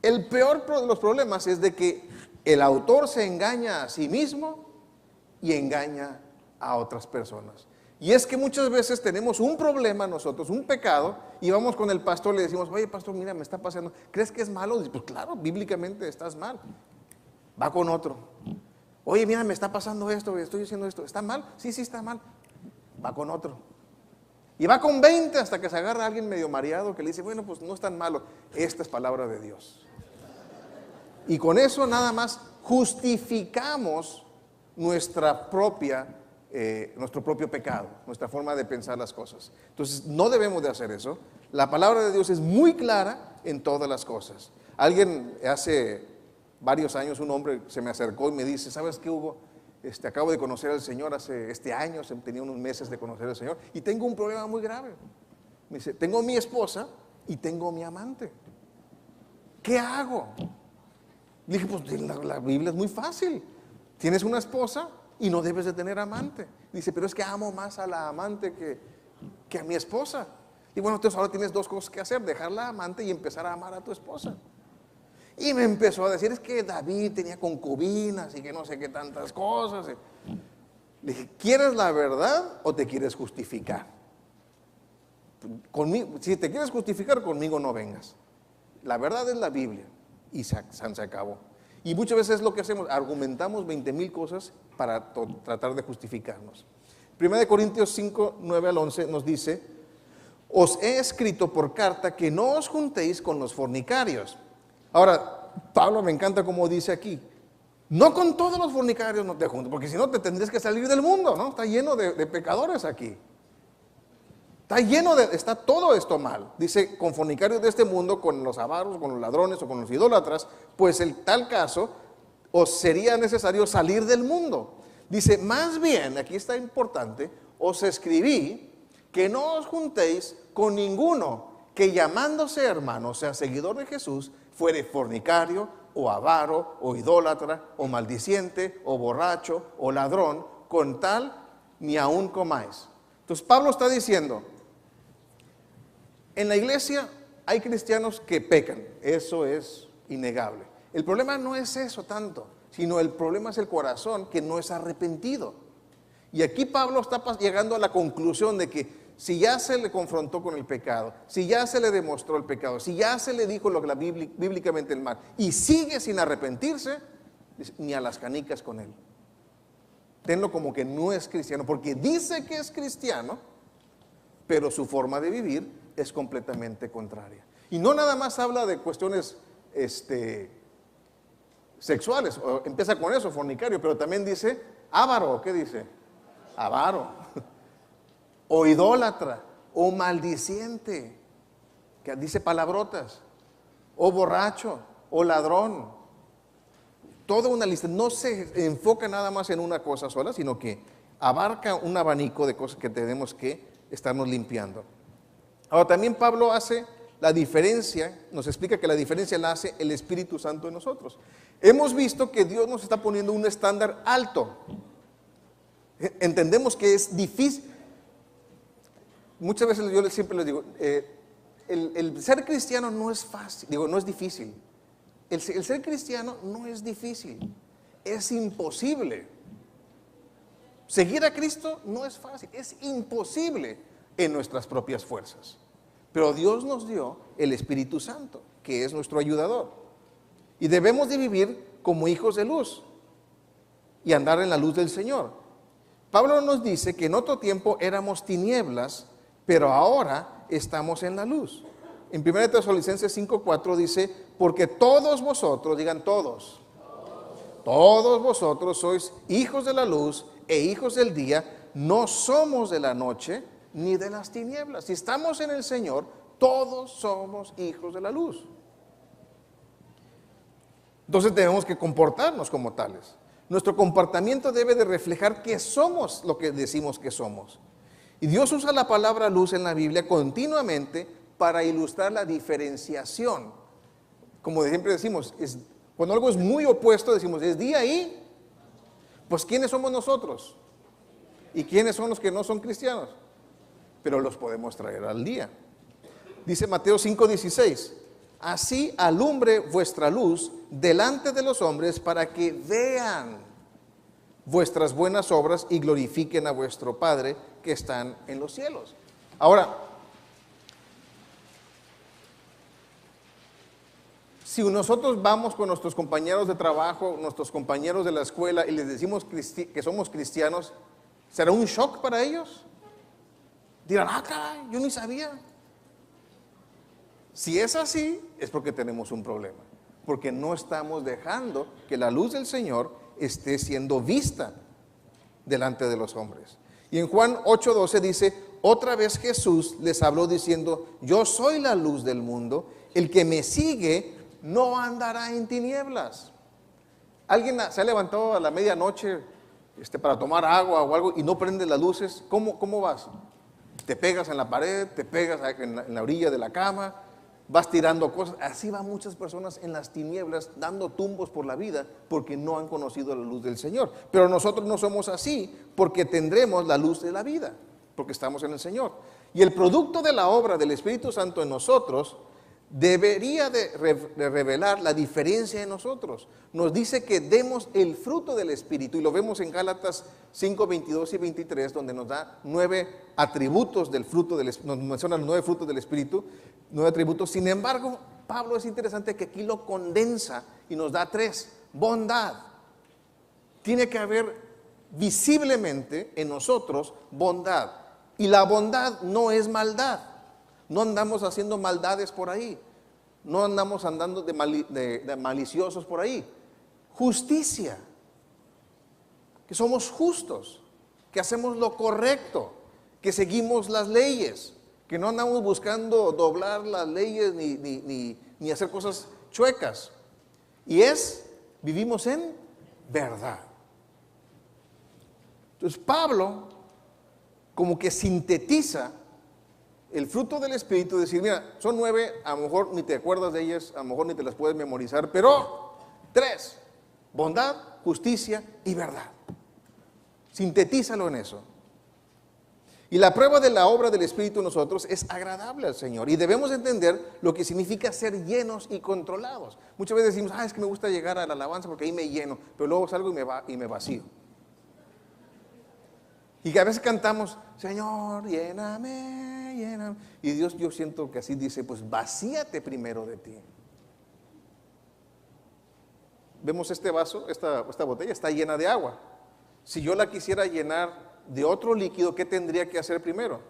El peor de los problemas es de que el autor se engaña a sí mismo y engaña a otras personas. Y es que muchas veces tenemos un problema nosotros, un pecado, y vamos con el pastor y le decimos, oye pastor, mira, me está pasando, ¿crees que es malo? Dice, pues claro, bíblicamente estás mal. Va con otro, oye, mira, me está pasando esto, estoy haciendo esto, ¿está mal? Sí, está mal. Va con otro. Y va con 20 hasta que se agarra a alguien medio mareado que le dice, bueno, pues no es tan malo, esta es palabra de Dios. Y con eso nada más justificamos nuestro propio pecado, nuestra forma de pensar las cosas. Entonces no debemos de hacer eso. La palabra de Dios es muy clara en todas las cosas. Alguien hace varios años, un hombre se me acercó y me dice, ¿sabes qué, Hugo? Acabo de conocer al Señor hace este año, tenía unos meses de conocer al Señor y tengo un problema muy grave. Me dice, tengo mi esposa y tengo mi amante. ¿Qué hago? Le dije, pues la Biblia es muy fácil. Tienes una esposa y no debes de tener amante. Dice, pero es que amo más a la amante que a mi esposa. Y bueno, entonces ahora tienes dos cosas que hacer, dejar la amante y empezar a amar a tu esposa. Y me empezó a decir, es que David tenía concubinas y que no sé qué tantas cosas. Le dije, ¿quieres la verdad o te quieres justificar? Conmigo, si te quieres justificar, conmigo no vengas. La verdad es la Biblia y se acabó. Y muchas veces es lo que hacemos, argumentamos 20,000 cosas para tratar de justificarnos. 1 Corintios 5, 9 al 11 nos dice, os he escrito por carta que no os juntéis con los fornicarios. Ahora, Pablo me encanta como dice aquí, no con todos los fornicarios no te juntes, porque si no te tendrías que salir del mundo, ¿no? Está lleno de pecadores aquí. Está todo esto mal. Dice, con fornicarios de este mundo, con los avaros, con los ladrones o con los idólatras, pues en tal caso os sería necesario salir del mundo. Dice, más bien, aquí está importante, os escribí que no os juntéis con ninguno que llamándose hermano, o sea, seguidor de Jesús, fuere fornicario, o avaro, o idólatra, o maldiciente, o borracho, o ladrón, con tal ni aún comáis. Entonces Pablo está diciendo, en la iglesia hay cristianos que pecan, eso es innegable. El problema no es eso tanto, sino el problema es el corazón que no es arrepentido. Y aquí Pablo está llegando a la conclusión de que si ya se le confrontó con el pecado, si ya se le demostró el pecado, si ya se le dijo lo que bíblicamente el mal, y sigue sin arrepentirse, ni a las canicas con él. Tenlo como que no es cristiano, porque dice que es cristiano, pero su forma de vivir es completamente contraria. Y no nada más habla de cuestiones sexuales, empieza con eso, fornicario, pero también dice avaro. ¿Qué dice? Avaro. O idólatra, o maldiciente, que dice palabrotas, o borracho, o ladrón. Toda una lista, no se enfoca nada más en una cosa sola, sino que abarca un abanico de cosas que tenemos que estarnos limpiando. Ahora también Pablo hace la diferencia, nos explica que la diferencia la hace el Espíritu Santo en nosotros. Hemos visto que Dios nos está poniendo un estándar alto. Entendemos que es difícil. muchas veces yo siempre les digo, el ser cristiano no es fácil, no es difícil. El ser cristiano no es difícil, es imposible. Seguir a Cristo no es fácil, es imposible en nuestras propias fuerzas. Pero Dios nos dio el Espíritu Santo, que es nuestro ayudador. Y debemos de vivir como hijos de luz y andar en la luz del Señor. Pablo nos dice que en otro tiempo éramos tinieblas, pero ahora estamos en la luz. En 1 Tesalonicenses 5:4 dice, porque todos vosotros, digan todos vosotros sois hijos de la luz e hijos del día, no somos de la noche ni de las tinieblas. Si estamos en el Señor, todos somos hijos de la luz. Entonces debemos que comportarnos como tales. Nuestro comportamiento debe de reflejar que somos lo que decimos que somos. Y Dios usa la palabra luz en la Biblia continuamente para ilustrar la diferenciación. Como siempre decimos, cuando algo es muy opuesto, decimos, es día y, pues ¿quiénes somos nosotros? ¿Y quiénes son los que no son cristianos? Pero los podemos traer al día. Dice Mateo 5:16, así alumbre vuestra luz delante de los hombres para que vean vuestras buenas obras y glorifiquen a vuestro Padre que están en los cielos. Ahora, si nosotros vamos con nuestros compañeros de trabajo, nuestros compañeros de la escuela y les decimos que somos cristianos, ¿será un shock para ellos? Dirán, caray, yo ni sabía. Si es así, es porque tenemos un problema, porque no estamos dejando que la luz del Señor esté siendo vista delante de los hombres. Y en Juan 8:12 dice, otra vez Jesús les habló diciendo, yo soy la luz del mundo, el que me sigue no andará en tinieblas. ¿Alguien se ha levantado a la medianoche para tomar agua o algo y no prende las luces? ¿Cómo vas? Te pegas en la pared, te pegas en la orilla de la cama, vas tirando cosas. Así van muchas personas en las tinieblas dando tumbos por la vida porque no han conocido la luz del Señor. Pero nosotros no somos así porque tendremos la luz de la vida, porque estamos en el Señor. Y el producto de la obra del Espíritu Santo en nosotros debería de revelar la diferencia en nosotros. Nos dice que demos el fruto del Espíritu y lo vemos en Gálatas 5:22 y 23, donde nos da 9 atributos del fruto del Espíritu, nos menciona los 9 frutos del Espíritu, 9 atributos. Sin embargo, Pablo es interesante que aquí lo condensa y nos da 3. Bondad. Tiene que haber visiblemente en nosotros bondad. Y la bondad no es maldad. No andamos haciendo maldades por ahí. No andamos andando de maliciosos por ahí. Justicia. Que somos justos. Que hacemos lo correcto. Que seguimos las leyes. Que no andamos buscando doblar las leyes ni hacer cosas chuecas. Y vivimos en verdad. Entonces Pablo como que sintetiza el fruto del Espíritu, decir, mira, son 9, a lo mejor ni te acuerdas de ellas, a lo mejor ni te las puedes memorizar, pero 3, bondad, justicia y verdad. Sintetízalo en eso. Y la prueba de la obra del Espíritu en nosotros es agradable al Señor. Y debemos entender lo que significa ser llenos y controlados. Muchas veces decimos, es que me gusta llegar a la alabanza porque ahí me lleno, pero luego salgo y me vacío. Y que a veces cantamos, Señor, lléname, lléname. Y Dios, yo siento que así dice, pues vacíate primero de ti. Vemos este vaso, esta botella está llena de agua. Si yo la quisiera llenar de otro líquido, ¿qué tendría que hacer primero?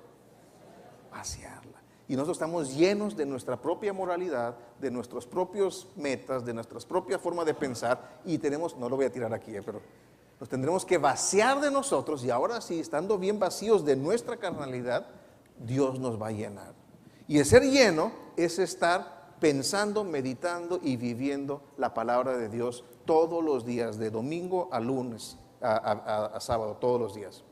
Vaciarla. Y nosotros estamos llenos de nuestra propia moralidad, de nuestros propios metas, de nuestra propia forma de pensar. Y tenemos, no lo voy a tirar aquí, pero nos tendremos que vaciar de nosotros y ahora sí, estando bien vacíos de nuestra carnalidad, Dios nos va a llenar. Y el ser lleno es estar pensando, meditando y viviendo la palabra de Dios todos los días, de domingo a lunes, a sábado, todos los días.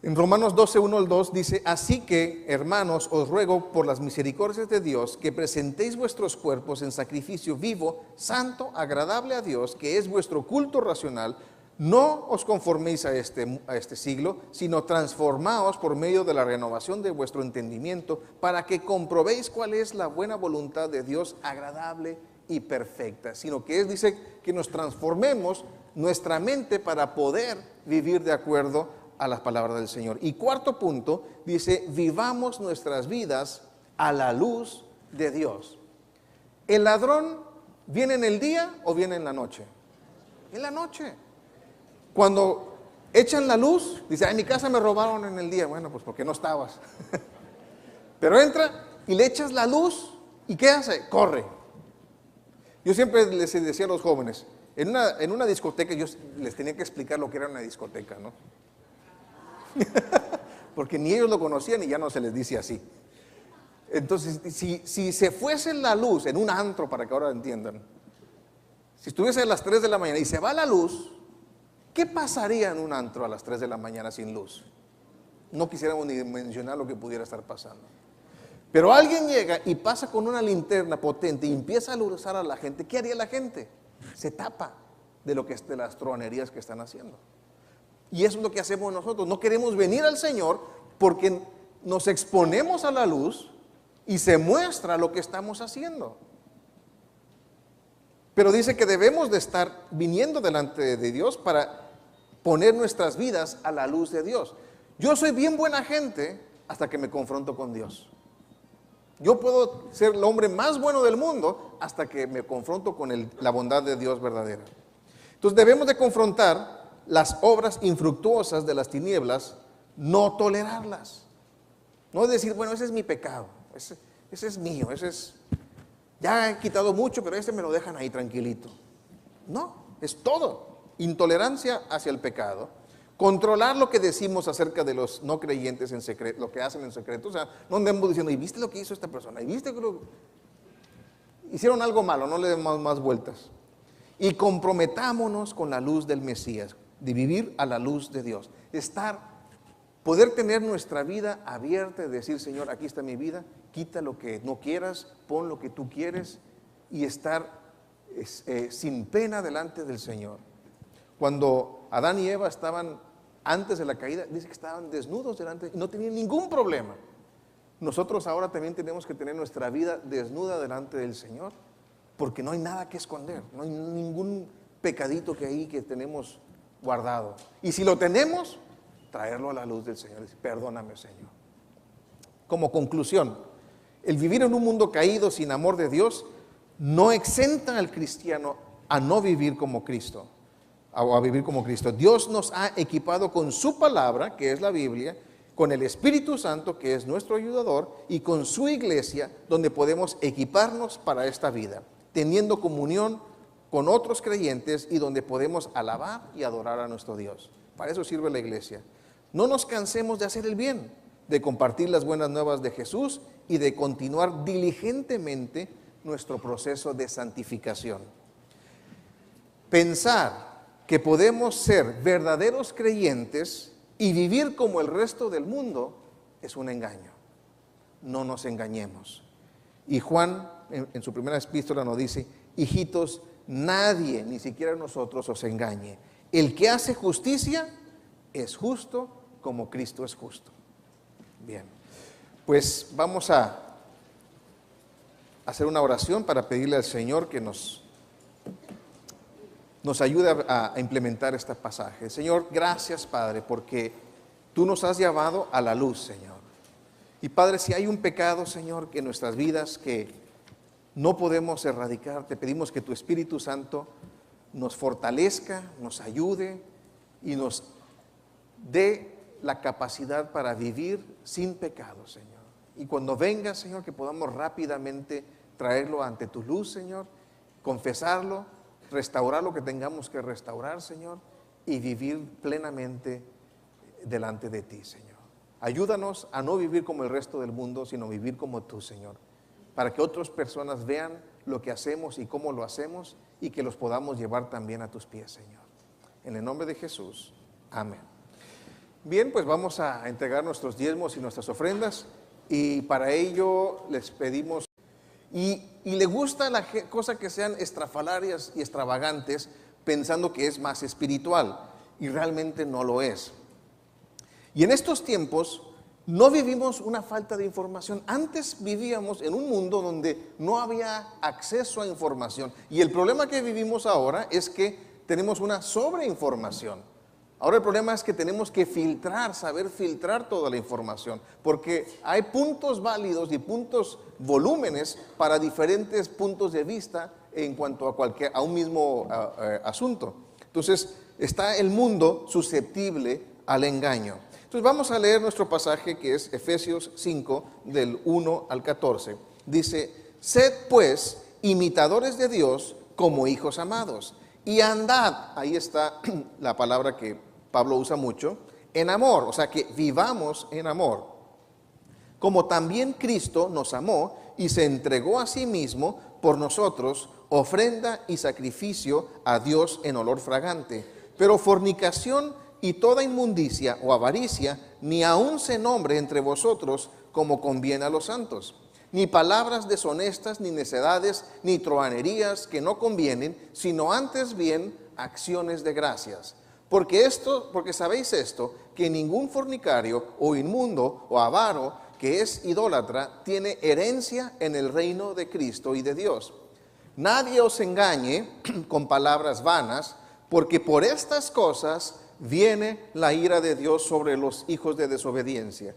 En Romanos 12, 1 al 2 dice, así que, hermanos, os ruego por las misericordias de Dios que presentéis vuestros cuerpos en sacrificio vivo, santo, agradable a Dios, que es vuestro culto racional. No os conforméis a este siglo, sino transformaos por medio de la renovación de vuestro entendimiento, para que comprobéis cuál es la buena voluntad de Dios, agradable y perfecta. Sino que dice que nos transformemos nuestra mente para poder vivir de acuerdo a las palabras del Señor. Y cuarto punto, dice, vivamos nuestras vidas a la luz de Dios. ¿El ladrón viene en el día o viene en la noche? En la noche. Cuando echan la luz, dice, en mi casa me robaron en el día. Bueno, pues porque no estabas. Pero entra y le echas la luz, ¿y qué hace? Corre. Yo siempre les decía a los jóvenes, en una discoteca, yo les tenía que explicar lo que era una discoteca, ¿no? Porque ni ellos lo conocían y ya no se les dice así. Entonces, si se fuese la luz en un antro, para que ahora entiendan, si estuviese a las 3 de la mañana y se va la luz, ¿qué pasaría en un antro a las 3 de la mañana sin luz? No quisiéramos ni mencionar lo que pudiera estar pasando. Pero alguien llega y pasa con una linterna potente y empieza a alumbrar a la gente. ¿Qué haría la gente? Se tapa de las truanerías que están haciendo. Y eso es lo que hacemos nosotros. No queremos venir al Señor porque nos exponemos a la luz y se muestra lo que estamos haciendo. Pero dice que debemos de estar viniendo delante de Dios para poner nuestras vidas a la luz de Dios. Yo soy bien buena gente hasta que me confronto con Dios. Yo puedo ser el hombre más bueno del mundo hasta que me confronto con la bondad de Dios verdadera. Entonces debemos de confrontar las obras infructuosas de las tinieblas, no tolerarlas. No decir, bueno, ese es mi pecado, ese es mío, ya he quitado mucho, pero me lo dejan ahí tranquilito. No, es todo. Intolerancia hacia el pecado. Controlar lo que decimos acerca de los no creyentes en secreto, lo que hacen en secreto. O sea, no andemos diciendo, ¿y viste lo que hizo esta persona? ¿Y viste que hicieron algo malo? No le demos más vueltas. Y comprometámonos con la luz del Mesías, de vivir a la luz de Dios. Poder tener nuestra vida abierta y decir, Señor, aquí está mi vida, quita lo que no quieras, pon lo que tú quieres, y estar sin pena delante del Señor. Cuando Adán y Eva estaban antes de la caída, dice que estaban desnudos delante y no tenían ningún problema. Nosotros ahora también tenemos que tener nuestra vida desnuda delante del Señor, porque no hay nada que esconder, no hay ningún pecadito que tenemos guardado. Y si lo tenemos, traerlo a la luz del Señor. Dice, perdóname, Señor. Como conclusión, el vivir en un mundo caído sin amor de Dios no exenta al cristiano a no vivir como Cristo, a vivir como Cristo. Dios nos ha equipado con su palabra, que es la Biblia, con el Espíritu Santo, que es nuestro ayudador, y con su iglesia, donde podemos equiparnos para esta vida, teniendo comunión con otros creyentes y donde podemos alabar y adorar a nuestro Dios. Para eso sirve la iglesia. No nos cansemos de hacer el bien, de compartir las buenas nuevas de Jesús y de continuar diligentemente nuestro proceso de santificación. Pensar que podemos ser verdaderos creyentes y vivir como el resto del mundo es un engaño. No nos engañemos. Y Juan en su primera epístola nos dice, hijitos, nadie, ni siquiera nosotros, os engañe. El que hace justicia es justo como Cristo es justo. Bien, pues vamos a hacer una oración para pedirle al Señor que nos ayude a implementar este pasaje. Señor, gracias, Padre, porque tú nos has llevado a la luz, Señor. Y Padre, si hay un pecado, Señor, que en nuestras vidas que no podemos erradicar, te pedimos que tu Espíritu Santo nos fortalezca, nos ayude y nos dé la capacidad para vivir sin pecado, Señor. Y cuando venga, Señor, que podamos rápidamente traerlo ante tu luz, Señor, confesarlo, restaurar lo que tengamos que restaurar, Señor, y vivir plenamente delante de ti, Señor. Ayúdanos a no vivir como el resto del mundo, sino vivir como tú, Señor, para que otras personas vean lo que hacemos y cómo lo hacemos y que los podamos llevar también a tus pies, Señor. En el nombre de Jesús, amén. Bien, pues vamos a entregar nuestros diezmos y nuestras ofrendas, y para ello les pedimos, y le gusta la cosa que sean estrafalarias y extravagantes, pensando que es más espiritual y realmente no lo es. Y en estos tiempos no vivimos una falta de información. Antes vivíamos en un mundo donde no había acceso a información. Y el problema que vivimos ahora es que tenemos una sobreinformación. Ahora el problema es que tenemos que filtrar, saber filtrar toda la información. Porque hay puntos válidos y volúmenes para diferentes puntos de vista en cuanto a un mismo asunto. Entonces está el mundo susceptible al engaño. Entonces vamos a leer nuestro pasaje que es Efesios 5 del 1 al 14. Dice, sed pues imitadores de Dios como hijos amados y andad, ahí está la palabra que Pablo usa mucho, en amor, o sea que vivamos en amor, como también Cristo nos amó y se entregó a sí mismo por nosotros, ofrenda y sacrificio a Dios en olor fragante. Pero fornicación y toda inmundicia o avaricia, ni aun se nombre entre vosotros como conviene a los santos, ni palabras deshonestas, ni necedades, ni truhanerías que no convienen, sino antes bien acciones de gracias. Porque sabéis esto, que ningún fornicario o inmundo o avaro que es idólatra tiene herencia en el reino de Cristo y de Dios. Nadie os engañe con palabras vanas, porque por estas cosas viene la ira de Dios sobre los hijos de desobediencia.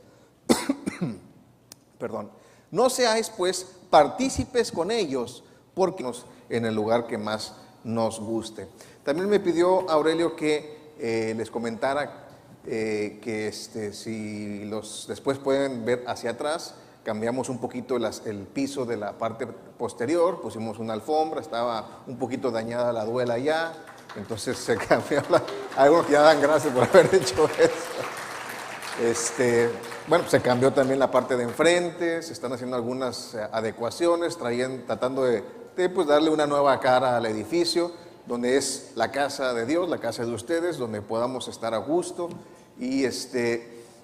Perdón. No seáis pues partícipes con ellos, porque en el lugar que más nos guste. También me pidió Aurelio que les comentara que si después pueden ver hacia atrás, cambiamos un poquito el piso de la parte posterior, pusimos una alfombra, estaba un poquito dañada la duela ya. Entonces se cambió algunos que ya dan gracias por haber hecho eso. Bueno, se cambió también la parte de enfrente, se están haciendo algunas adecuaciones, tratando de pues darle una nueva cara al edificio, donde es la casa de Dios, la casa de ustedes, donde podamos estar a gusto. Y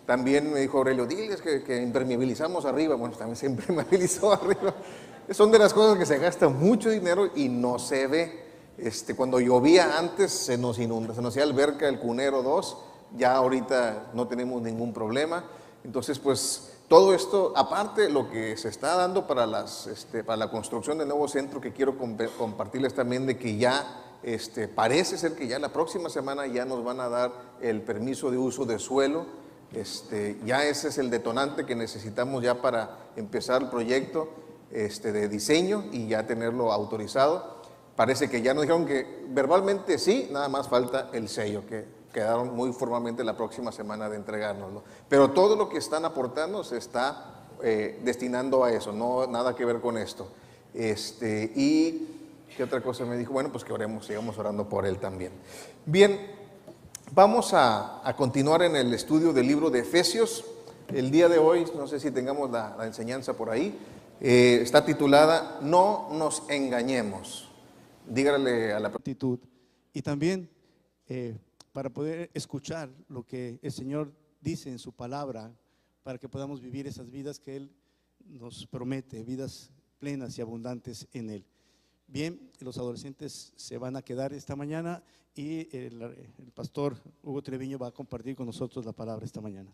también me dijo Aurelio, diles que impermeabilizamos arriba. Bueno, también se impermeabilizó arriba. Son de las cosas que se gasta mucho dinero y no se ve. Cuando llovía antes se nos inunda, se nos hacía alberca el Cunero 2, ya ahorita no tenemos ningún problema. Entonces pues todo esto, aparte lo que se está dando para la construcción del nuevo centro, que quiero compartirles también de que ya parece ser que ya la próxima semana ya nos van a dar el permiso de uso de suelo. Ya ese es el detonante que necesitamos ya para empezar el proyecto de diseño y ya tenerlo autorizado. Parece que ya nos dijeron que verbalmente sí, nada más falta el sello, que quedaron muy formalmente la próxima semana de entregárnoslo. Pero todo lo que están aportando se está destinando a eso, no nada que ver con esto. Y ¿qué otra cosa me dijo? Bueno, pues que oremos, sigamos orando por él también. Bien, vamos a continuar en el estudio del libro de Efesios. El día de hoy, no sé si tengamos la enseñanza por ahí, está titulada No nos engañemos. Dígale a la
actitud. Y también para poder escuchar lo que el Señor dice en su palabra, para que podamos vivir esas vidas que Él nos promete, vidas plenas y abundantes en Él. Bien, los adolescentes se van a quedar esta mañana y el pastor Hugo Treviño va a compartir con nosotros la palabra esta mañana.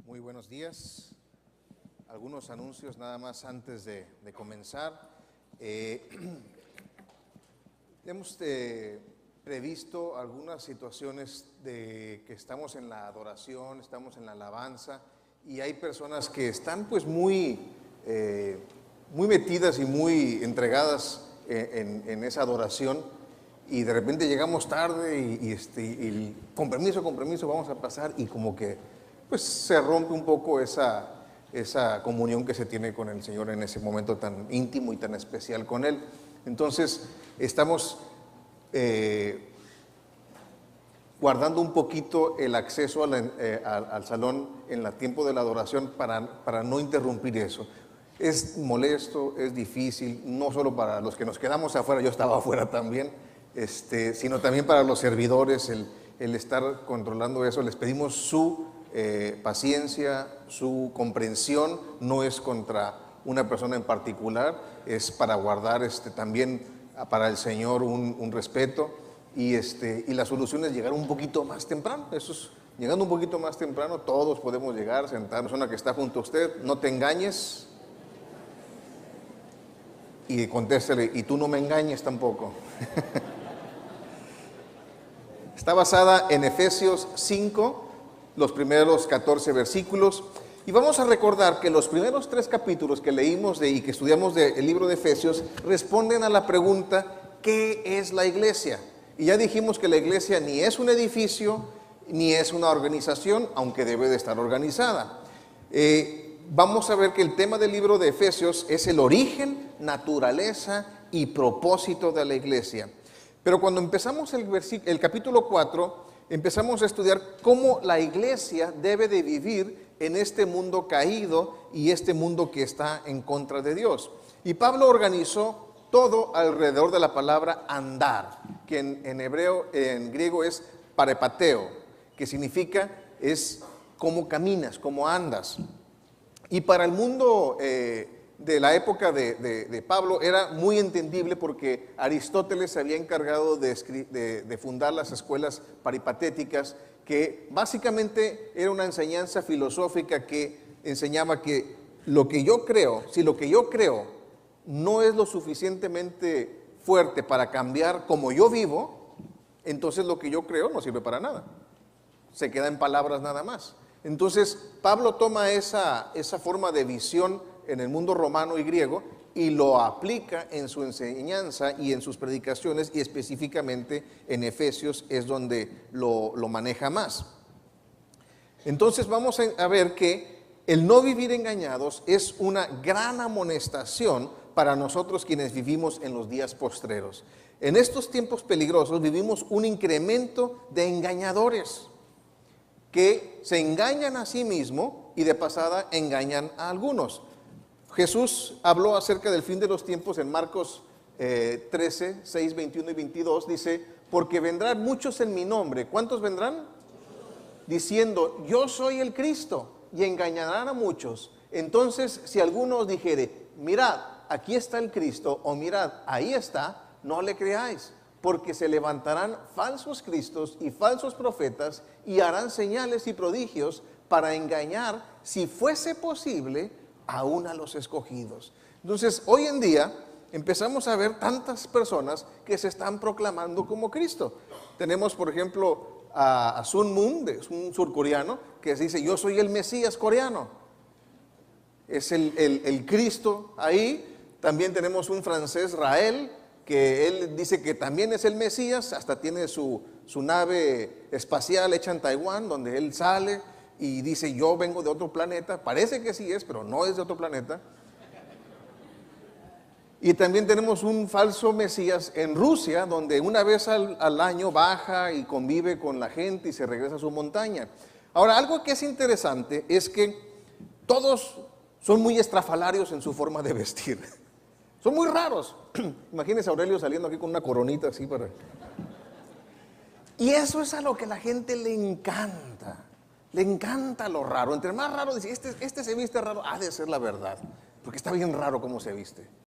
Muy buenos días. Algunos anuncios nada más antes de comenzar. Hemos previsto algunas situaciones de que estamos en la adoración, estamos en la alabanza y hay personas que están pues muy metidas y muy entregadas en esa adoración y de repente llegamos tarde y con permiso vamos a pasar y como que pues se rompe un poco esa comunión que se tiene con el Señor en ese momento tan íntimo y tan especial con Él. Entonces estamos guardando un poquito el acceso al salón en el tiempo de la adoración para no interrumpir eso. Es molesto, es difícil, no solo para los que nos quedamos afuera, yo estaba afuera también, sino también para los servidores, el estar controlando eso. Les pedimos su paciencia, su comprensión no es contra una persona en particular, es para guardar también para el Señor un respeto, y la solución es llegar un poquito más temprano. Eso es, llegando un poquito más temprano, todos podemos llegar, sentar a la persona que está junto a usted, no te engañes, y contéstele, y tú no me engañes tampoco. Está basada en Efesios 5, los primeros 14 versículos, y vamos a recordar que los primeros 3 capítulos que leímos y que estudiamos del libro de Efesios responden a la pregunta, ¿qué es la iglesia? Y ya dijimos que la iglesia ni es un edificio, ni es una organización, aunque debe de estar organizada. Vamos a ver que el tema del libro de Efesios es el origen, naturaleza y propósito de la iglesia. Pero cuando empezamos el capítulo 4, empezamos a estudiar cómo la iglesia debe de vivir en este mundo caído y este mundo que está en contra de Dios. Y Pablo organizó todo alrededor de la palabra andar, que en hebreo, en griego es parepateo, que significa es cómo caminas, cómo andas. Y para el mundo de la época de Pablo era muy entendible, porque Aristóteles se había encargado de fundar las escuelas peripatéticas, que básicamente era una enseñanza filosófica que enseñaba que lo que yo creo, si lo que yo creo no es lo suficientemente fuerte para cambiar como yo vivo, entonces lo que yo creo no sirve para nada, se queda en palabras nada más. Entonces Pablo toma esa forma de visión en el mundo romano y griego y lo aplica en su enseñanza y en sus predicaciones, y específicamente en Efesios es donde lo maneja más. Entonces vamos a ver que el no vivir engañados es una gran amonestación para nosotros quienes vivimos en los días postreros. En estos tiempos peligrosos vivimos un incremento de engañadores que se engañan a sí mismos y de pasada engañan a algunos. Jesús habló acerca del fin de los tiempos en Marcos 13, 6, 21 y 22. Dice, porque vendrán muchos en mi nombre. ¿Cuántos vendrán? Diciendo, yo soy el Cristo, y engañarán a muchos. Entonces, si alguno os dijere, mirad, aquí está el Cristo, o mirad, ahí está, no le creáis, porque se levantarán falsos cristos y falsos profetas, y harán señales y prodigios para engañar, si fuese posible, aún a los escogidos. Entonces, hoy en día empezamos a ver tantas personas que se están proclamando como Cristo. Tenemos, por ejemplo, a Sun Moon, es un surcoreano, que dice, yo soy el Mesías coreano. Es el Cristo ahí. También tenemos un francés, Rael, que él dice que también es el Mesías, hasta tiene su nave espacial hecha en Taiwán, donde él sale y dice, yo vengo de otro planeta. Parece que sí es, pero no es de otro planeta. Y también tenemos un falso Mesías en Rusia, donde una vez al año baja y convive con la gente y se regresa a su montaña. Ahora, algo que es interesante es que todos son muy estrafalarios en su forma de vestir. Son muy raros. Imagínense a Aurelio saliendo aquí con una coronita así para... Y eso es a lo que la gente le encanta. Le encanta lo raro. Entre más raro, dice, este se viste raro, ha de ser la verdad. Porque está bien raro cómo se viste.